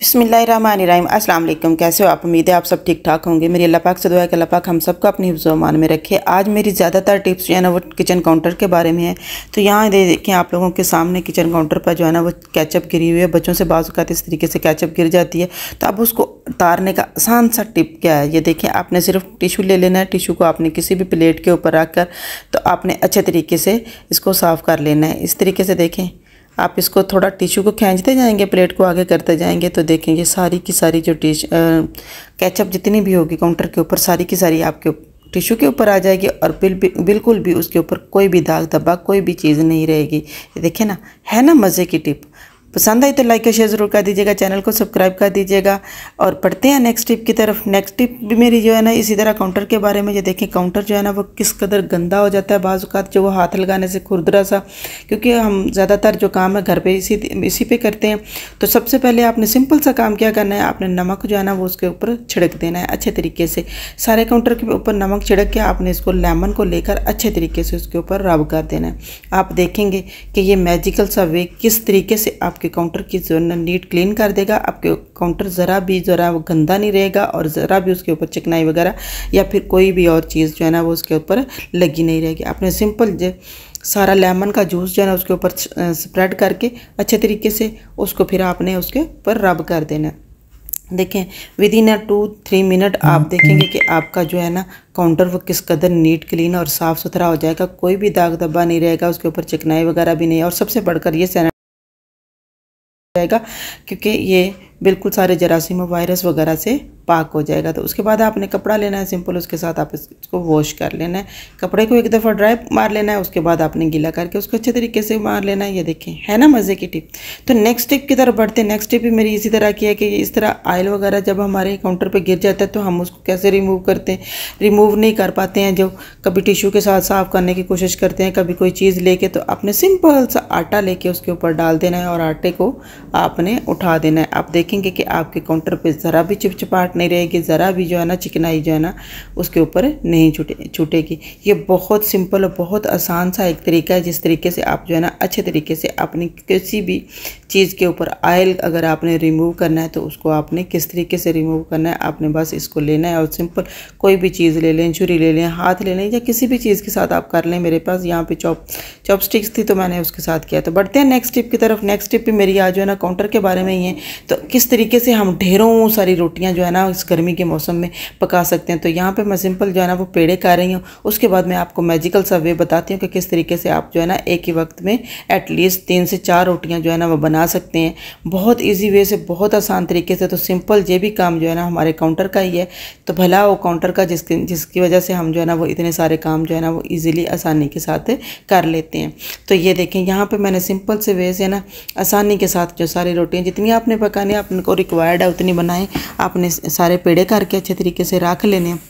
बिस्मिल्लाहिर्रहमानिर्रहीम। अस्सलाम वालेकुम। कैसे हो आप? उम्मीद है आप सब ठीक ठाक होंगे। मेरी अल्लाह पाक से दुआ है कि अल्लाह पाक हम सबको अपनी हिफ्ज़-ओ अमान में रखे। आज मेरी ज़्यादातर टिप्स जो है ना वो किचन काउंटर के बारे में है। तो यहाँ देखें आप लोगों के सामने किचन काउंटर पर जो है ना वो केचप गिरी हुई है। बच्चों से बाज़ औक़ात इस तरीके से केचप गिर जाती है, तो अब उसको उतारने का आसान सा टिप क्या है, ये देखें। आपने सिर्फ टिशू ले लेना है। टिशू को आपने किसी भी प्लेट के ऊपर रख कर तो आपने अच्छे तरीके से इसको साफ़ कर लेना है। इस तरीके से देखें, आप इसको थोड़ा टिशू को खींचते जाएंगे, प्लेट को आगे करते जाएंगे, तो देखेंगे सारी की सारी जो केचप जितनी भी होगी काउंटर के ऊपर सारी की सारी आपके टिशू के ऊपर आ जाएगी और बिल्कुल भी उसके ऊपर कोई भी दाग धब्बा कोई भी चीज़ नहीं रहेगी। ये देखें ना, है ना मज़े की टिप। पसंद आई तो लाइक और शेयर ज़रूर कर दीजिएगा, चैनल को सब्सक्राइब कर दीजिएगा। और पढ़ते हैं नेक्स्ट टिप की तरफ। नेक्स्ट टिप भी मेरी जो है ना इसी तरह काउंटर के बारे में। ये देखें काउंटर जो है ना वो किस कदर गंदा हो जाता है बाज़ औक़ात, जो वो हाथ लगाने से खुरदरा सा, क्योंकि हम ज़्यादातर जो काम है घर पे इसी पे करते हैं। तो सबसे पहले आपने सिंपल सा काम क्या करना है, आपने नमक जो है ना वो उसके ऊपर छिड़क देना है अच्छे तरीके से। सारे काउंटर के ऊपर नमक छिड़क के आपने इसको लेमन को लेकर अच्छे तरीके से उसके ऊपर रब कर देना है। आप देखेंगे कि ये मैजिकल सा वे किस तरीके से आपके काउंटर की जो है नीट क्लीन कर देगा। आपके काउंटर ज़रा वो गंदा नहीं रहेगा और ज़रा भी उसके ऊपर चिकनाई वगैरह या फिर कोई भी और चीज़ जो है ना वो उसके ऊपर लगी नहीं रहेगी। आपने सिंपल जो सारा लेमन का जूस जो है ना उसके ऊपर स्प्रेड करके अच्छे तरीके से उसको फिर आपने उसके ऊपर रब कर देना है। देखें विदिन 2-3 मिनट आप देखेंगे कि आपका जो है ना काउंटर वो किस कदर नीट क्लीन और साफ़ सुथरा हो जाएगा। कोई भी दाग धब्बा नहीं रहेगा, उसके ऊपर चिकनाई वगैरह भी नहीं है। और सबसे बढ़कर ये जाएगा क्योंकि ये बिल्कुल सारे जरासीम वायरस वगैरह से पाक हो जाएगा। तो उसके बाद आपने कपड़ा लेना है सिंपल, उसके साथ आप इसको वॉश कर लेना है। कपड़े को एक दफ़ा ड्राई मार लेना है, उसके बाद आपने गीला करके उसको अच्छे तरीके से मार लेना है। ये देखें, है ना मज़े की टिप। तो नेक्स्ट टिप की तरफ बढ़ते हैं। नेक्स्ट टिप भी मेरी इसी तरह की है कि इस तरह ऑयल वगैरह जब हमारे काउंटर पर गिर जाता है तो हम उसको कैसे रिमूव करते हैं। रिमूव नहीं कर पाते हैं, जो कभी टिशू के साथ साफ़ करने की कोशिश करते हैं, कभी कोई चीज़ लेके, तो आपने सिंपल सा आटा लेके उसके ऊपर डाल देना है और आटे को आपने उठा देना है। आप देखेंगे कि आपके काउंटर पे ज़रा भी चिपचिपाहट नहीं रहेगी, ज़रा भी जो है ना चिकनाई जो है ना उसके ऊपर नहीं छूटेगी। ये बहुत सिंपल और बहुत आसान सा एक तरीका है जिस तरीके से आप जो है ना अच्छे तरीके से अपनी किसी भी चीज़ के ऊपर ऑयल अगर आपने रिमूव करना है तो उसको आपने किस तरीके से रिमूव करना है। आपने बस इसको लेना है और सिंपल कोई भी चीज़ ले लें, छुरी ले लें, हाथ ले लें या किसी भी चीज़ के साथ आप कर लें। मेरे पास यहाँ पे चॉपस्टिक्स थी तो मैंने उसके साथ किया। तो बढ़ते हैं नेक्स्ट टिप की तरफ। नेक्स्ट टिप भी मेरी आज जो है ना काउंटर के बारे में ही है। तो किस तरीके से हम ढेरों सारी रोटियां जो है ना इस गर्मी के मौसम में पका सकते हैं। तो यहाँ पे मैं सिंपल जो है ना वो पेड़े कर रही हूँ। उसके बाद मैं आपको मैजिकल सा वे बताती हूँ कि किस तरीके से आप जो है ना एक ही वक्त में एटलीस्ट 3 से 4 रोटियां जो है ना वो बना सकते हैं, बहुत ईजी वे से, बहुत आसान तरीके से। तो सिंपल ये भी काम जो है ना हमारे काउंटर का ही है। तो भला वो काउंटर का जिसकी वजह से हम जो है ना वो इतने सारे काम जो है ना वो ईजिली आसानी के साथ कर लेते हैं। तो ये देखें, यहाँ पर मैंने सिंपल से वे से ना आसानी के साथ जो सारी रोटियाँ जितनी आपने पकानी है आपको रिक्वायर्ड है उतनी बनाएं। आपने सारे पेड़े करके अच्छे तरीके से रख लेने हैं।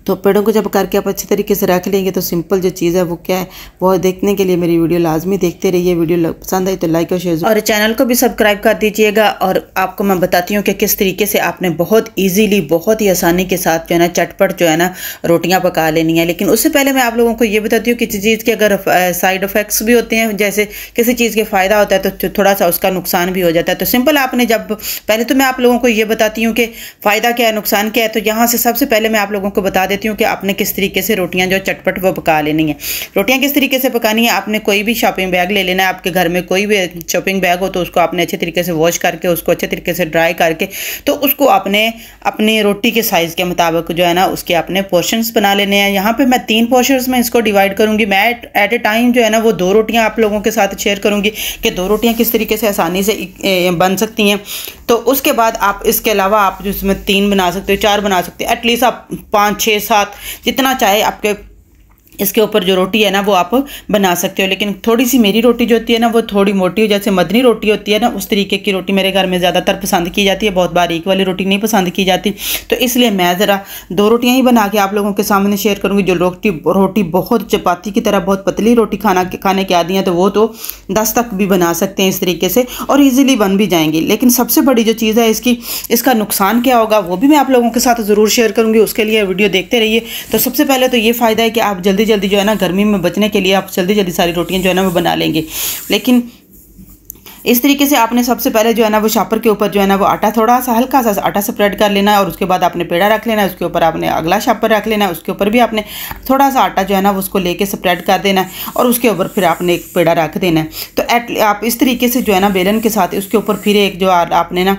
तो पेड़ों को जब करके आप अच्छे तरीके से रख लेंगे तो सिंपल जो चीज़ है वो क्या है, वो देखने के लिए मेरी वीडियो लाजमी देखते रहिए। वीडियो पसंद आई तो लाइक और शेयर और चैनल को भी सब्सक्राइब कर दीजिएगा। और आपको मैं बताती हूँ कि किस तरीके से आपने बहुत ईजीली, बहुत ही आसानी के साथ जो है ना चटपट जो है ना रोटियाँ पका लेनी है। लेकिन उससे पहले मैं आप लोगों को ये बताती हूँ किसी चीज़ के अगर साइड इफ़ेक्ट्स भी होते हैं, जैसे किसी चीज़ के फ़ायदा होता है तो थोड़ा सा उसका नुकसान भी हो जाता है। तो सिंपल आपने जब पहले तो मैं आप लोगों को ये बताती हूँ कि फ़ायदा क्या है, नुकसान क्या है। तो यहाँ से सबसे पहले मैं आप लोगों को बता देती हूँ कि आपने किस तरीके से रोटियां जो चटपट वो पका लेनी है। रोटियां किस तरीके से पकानी है, आपने कोई भी शॉपिंग बैग ले लेना है। आपके घर में कोई भी शॉपिंग बैग हो तो उसको आपने अच्छे तरीके से वॉश करके उसको अच्छे तरीके से ड्राई करके तो उसको आपने अपनी रोटी के साइज़ के मुताबिक जो है ना उसके अपने पोर्शंस बना लेने हैं। यहाँ पे मैं 3 पोर्शंस में इसको डिवाइड करूँगी। मैं एट ए टाइम जो है ना वो 2 रोटियाँ आप लोगों के साथ शेयर करूँगी कि 2 रोटियाँ किस तरीके से आसानी से बन सकती हैं। तो उसके बाद आप इसके अलावा आप जो इसमें 3 बना सकते हो, 4 बना सकते हो, एटलीस्ट आप 5, 6, 7 जितना चाहे आपके इसके ऊपर जो रोटी है ना वो आप बना सकते हो। लेकिन थोड़ी सी मेरी रोटी जो होती है ना वो थोड़ी मोटी हो, जैसे मदनी रोटी होती है ना उस तरीके की रोटी मेरे घर में ज़्यादातर पसंद की जाती है। बहुत बारीक वाली रोटी नहीं पसंद की जाती। तो इसलिए मैं ज़रा 2 रोटियां ही बना के आप लोगों के सामने शेयर करूँगी। जो रोटी बहुत चपाती की तरह बहुत पतली रोटी खाने के आदी हैं तो वो तो 10 तक भी बना सकते हैं इस तरीके से और ईजिली बन भी जाएंगी। लेकिन सबसे बड़ी जो चीज़ है इसका नुकसान क्या होगा वो भी मैं आप लोगों के साथ ज़रूर शेयर करूँगी। उसके लिए वीडियो देखते रहिए। तो सबसे पहले तो ये फ़ायदा है कि आप जल्दी जो है ना गर्मी में बचने के लिए आप जल्दी सारी रोटियां जो है ना वो बना लेंगे। लेकिन इस तरीके से आपने सबसे पहले जो है ना वो शॉपर के ऊपर जो है ना वो आटा, थोड़ा सा हल्का सा आटा स्प्रेड कर लेना है और उसके बाद आपने पेड़ा रख लेना है, उसके ऊपर आपने अगला शॉपर रख लेना है, उसके ऊपर भी आपने थोड़ा सा आटा जो है ना वो उसको लेके स्प्रेड कर देना है और उसके ऊपर फिर आपने एक पेड़ा रख देना है। तो आप इस तरीके से जो है ना बेलन के साथ उसके ऊपर फिर एक जो आपने ना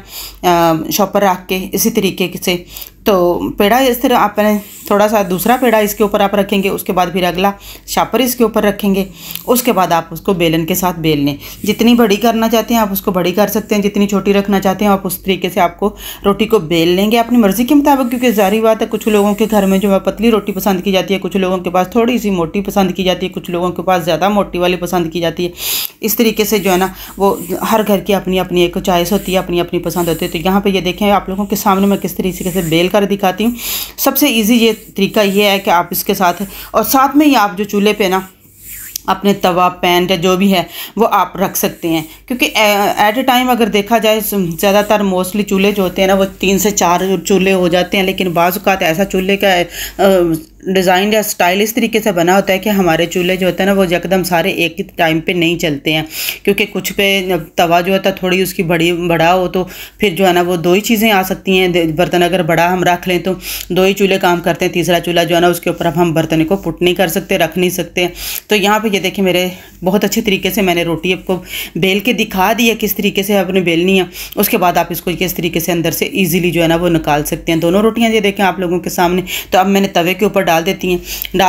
शॉपर रख के इसी तरीके से तो पेड़ा इस तरह आपने थोड़ा सा दूसरा पेड़ा इसके ऊपर आप रखेंगे, उसके बाद फिर अगला शापर इसके ऊपर रखेंगे, उसके बाद आप उसको बेलन के साथ बेल लें। जितनी बड़ी करना चाहते हैं आप उसको बड़ी कर सकते हैं, जितनी छोटी रखना चाहते हैं आप उस तरीके से आपको रोटी को बेल लेंगे अपनी मर्ज़ी के मुताबिक, क्योंकि ज़ाहिर बात है कुछ लोगों के घर में जो है पतली रोटी पसंद की जाती है, कुछ लोगों के पास थोड़ी सी मोटी पसंद की जाती है, कुछ लोगों के पास ज़्यादा मोटी वाली पसंद की जाती है। इस तरीके से जो है ना वो हर घर की अपनी अपनी एक चॉइस होती है, अपनी अपनी पसंद होती है। तो यहाँ पर ये देखें आप लोगों के सामने मैं किस तरीके से बेल कर दिखाती हूँ। सबसे ईजी ये तरीका ये है कि आप इसके साथ और साथ में ही आप जो चूल्हे पे ना अपने तवा पैन या जो भी है वो आप रख सकते हैं, क्योंकि एट ए टाइम अगर देखा जाए ज़्यादातर मोस्टली चूल्हे जो होते हैं ना वो 3 से 4 चूल्हे हो जाते हैं, लेकिन बाज़ औक़ात ऐसा चूल्हे का डिज़ाइन या स्टाइल इस तरीके से बना होता है कि हमारे चूल्हे जो होते हैं ना वो यकदम सारे एक ही टाइम पे नहीं चलते हैं, क्योंकि कुछ पे तवा जो होता है थोड़ी उसकी बड़ा हो तो फिर जो है ना वो 2 ही चीज़ें आ सकती हैं। बर्तन अगर बड़ा हम रख लें तो 2 ही चूल्हे काम करते हैं, तीसरा चूल्हा जो है ना उसके ऊपर अब हम बर्तन को पुट नहीं कर सकते, रख नहीं सकते। तो यहाँ पर ये देखिए मेरे बहुत अच्छे तरीके से मैंने रोटी आपको बेल के दिखा दी है किस तरीके से आपने बेलनी है। उसके बाद आप इसको किस तरीके से अंदर से ईजिली जो है ना वो निकाल सकते हैं। दोनों रोटियाँ ये देखें आप लोगों के सामने। तो अब मैंने तवे के ऊपर डाल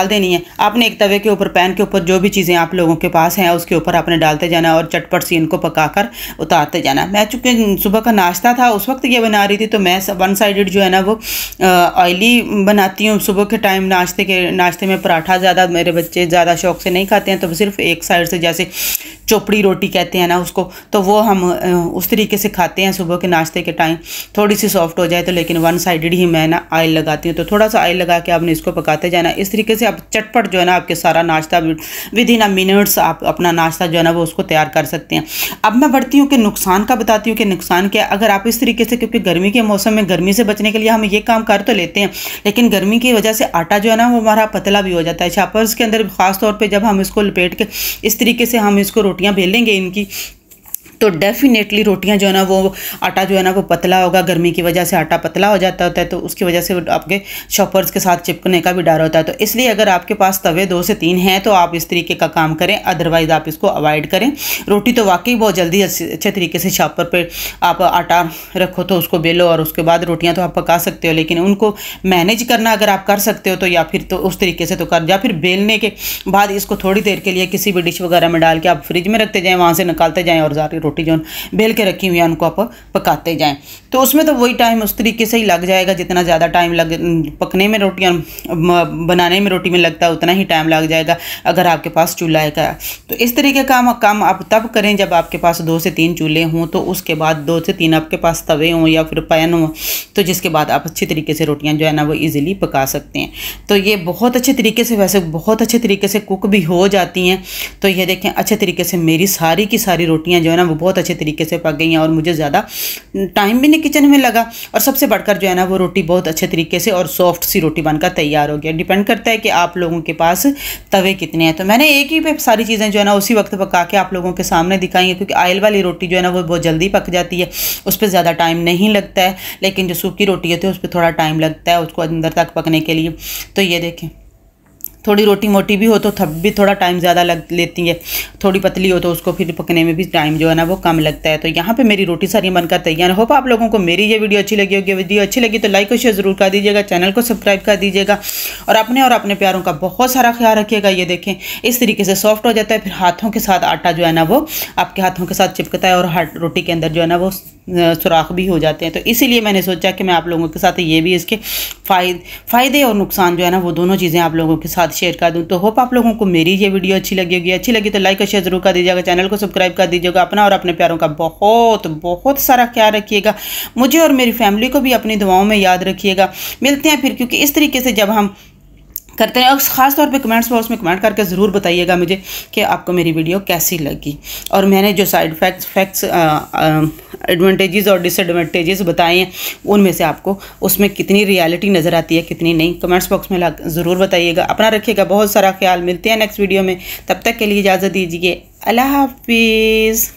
देनी है। आपने एक तवे के ऊपर पैन के ऊपर जो भी चीज़ें आप लोगों के पास हैं उसके ऊपर आपने डालते जाना और चटपट सी इनको पकाकर उतारते जाना। मैं चूँकि सुबह का नाश्ता था उस वक्त ये बना रही थी, तो मैं 1 साइडेड जो है ना वो ऑयली बनाती हूँ। सुबह के टाइम नाश्ते में पराठा ज़्यादा मेरे बच्चे ज़्यादा शौक से नहीं खाते हैं, तो सिर्फ एक साइड से जैसे चोपड़ी रोटी कहते हैं ना उसको, तो वो हम उस तरीके से खाते हैं सुबह के नाश्ते के टाइम, थोड़ी सी सॉफ्ट हो जाए तो। लेकिन 1 साइडेड ही मैं ना ऑयल लगाती हूँ, तो थोड़ा सा ऑयल लगा के आपने इसको पकाते जाना। इस तरीके से आप चटपट जो है ना आपके सारा नाश्ता विद इन अ मिनट्स आप अपना नाश्ता जो है ना वो उसको तैयार कर सकते हैं। अब मैं बढ़ती हूँ कि नुकसान का बताती हूँ कि नुकसान क्या। अगर आप इस तरीके से, क्योंकि गर्मी के मौसम में गर्मी से बचने के लिए हम ये काम कर तो लेते हैं, लेकिन गर्मी की वजह से आटा जो है ना वो हमारा पतला भी हो जाता है। शॉपर्स के अंदर ख़ास तौर पर जब हम इसको लपेट के इस तरीके से हम इसको रोटियां बेलेंगे इनकी, तो डेफिनेटली रोटियां जो है ना वो आटा जो है ना वो पतला होगा। गर्मी की वजह से आटा पतला हो जाता होता है, तो उसकी वजह से आपके शॉपर्स के साथ चिपकने का भी डर होता है। तो इसलिए अगर आपके पास तवे 2 से 3 हैं तो आप इस तरीके का काम करें, अदरवाइज़ आप इसको अवॉइड करें। रोटी तो वाकई बहुत जल्दी अच्छे तरीके से शॉपर पे आप आटा रखो तो उसको बेलो और उसके बाद रोटियाँ तो आप पका सकते हो, लेकिन उनको मैनेज करना अगर आप कर सकते हो तो या फिर तो उस तरीके से तो कर, या फिर बेलने के बाद इसको थोड़ी देर के लिए किसी भी डिश वगैरह में डाल के आप फ्रिज में रखते जाएँ, वहाँ से निकालते जाएँ और सारी रोटी जो बेल के रखी हुई है उनको आप पकाते जाएं। तो उसमें तो वही टाइम उस तरीके से ही लग जाएगा, जितना ज़्यादा टाइम पकने में रोटियां बनाने में रोटी में लगता है उतना ही टाइम लग जाएगा अगर आपके पास चूल्हा है। तो इस तरीके का काम आप तब करें जब आपके पास 2 से 3 चूल्हे हों, तो उसके बाद 2 से 3 आपके पास तवे हों या फिर पैन हो, तो जिसके बाद आप अच्छी तरीके से रोटियाँ जो है ना वो ईजिली पका सकते हैं। तो ये बहुत अच्छे तरीके से, वैसे बहुत अच्छे तरीके से कुक भी हो जाती हैं। तो ये देखें अच्छे तरीके से मेरी सारी की सारी रोटियाँ जो है ना वो बहुत अच्छे तरीके से पक गई हैं और मुझे ज़्यादा टाइम भी नहीं किचन में लगा, और सबसे बढ़कर जो है ना वो रोटी बहुत अच्छे तरीके से और सॉफ्ट सी रोटी बनकर तैयार हो गया। डिपेंड करता है कि आप लोगों के पास तवे कितने हैं। तो मैंने एक ही पे सारी चीज़ें जो है ना उसी वक्त पका के आप लोगों के सामने दिखाई है, क्योंकि ऑयल वाली रोटी जो है ना वो बहुत जल्दी पक जाती है, उस पर ज़्यादा टाइम नहीं लगता है, लेकिन जो सूखी रोटी होती है उस पर थोड़ा टाइम लगता है उसको अंदर तक पकने के लिए। तो ये देखें थोड़ी रोटी मोटी भी हो तो तब भी थोड़ा टाइम ज़्यादा लग लेती है, थोड़ी पतली हो तो उसको फिर पकने में भी टाइम जो है ना वो कम लगता है। तो यहाँ पे मेरी रोटी सारी बनकर तैयार। होप आप लोगों को मेरी ये वीडियो अच्छी लगी होगी। वीडियो अच्छी लगी तो लाइक और शेयर ज़रूर कर दीजिएगा, चैनल को सब्सक्राइब कर दीजिएगा और अपने प्यारों का बहुत सारा ख्याल रखिएगा। ये देखें इस तरीके से सॉफ्ट हो जाता है, फिर हाथों के साथ आटा जो है ना वो आपके हाथों के साथ चिपकता है और रोटी के अंदर जो है ना वो सुराख भी हो जाते हैं। तो इसीलिए मैंने सोचा कि मैं आप लोगों के साथ ये भी इसके फ़ायदे और नुकसान जो है ना वो दोनों चीज़ें आप लोगों के साथ शेयर कर दूं। तो होप आप लोगों को मेरी ये वीडियो अच्छी लगी होगी। अच्छी लगी तो लाइक और शेयर ज़रूर कर दीजिएगा, चैनल को सब्सक्राइब कर दीजिएगा। अपना और अपने प्यारों का बहुत बहुत सारा ख्याल रखिएगा। मुझे और मेरी फैमिली को भी अपनी दुआओं में याद रखिएगा। मिलते हैं फिर, क्योंकि इस तरीके से जब हम करते हैं, और ख़ास तौर पे कमेंट्स बॉक्स में कमेंट करके ज़रूर बताइएगा मुझे कि आपको मेरी वीडियो कैसी लगी, और मैंने जो साइड फैक्ट्स एडवांटेजेस और डिसएडवांटेजेस बताए हैं उनमें से आपको उसमें कितनी रियलिटी नज़र आती है कितनी नहीं, कमेंट्स बॉक्स में ज़रूर बताइएगा। अपना रखिएगा बहुत सारा ख्याल। मिलते हैं नेक्स्ट वीडियो में, तब तक के लिए इजाज़त दीजिए। अल्लाह हाफिज़।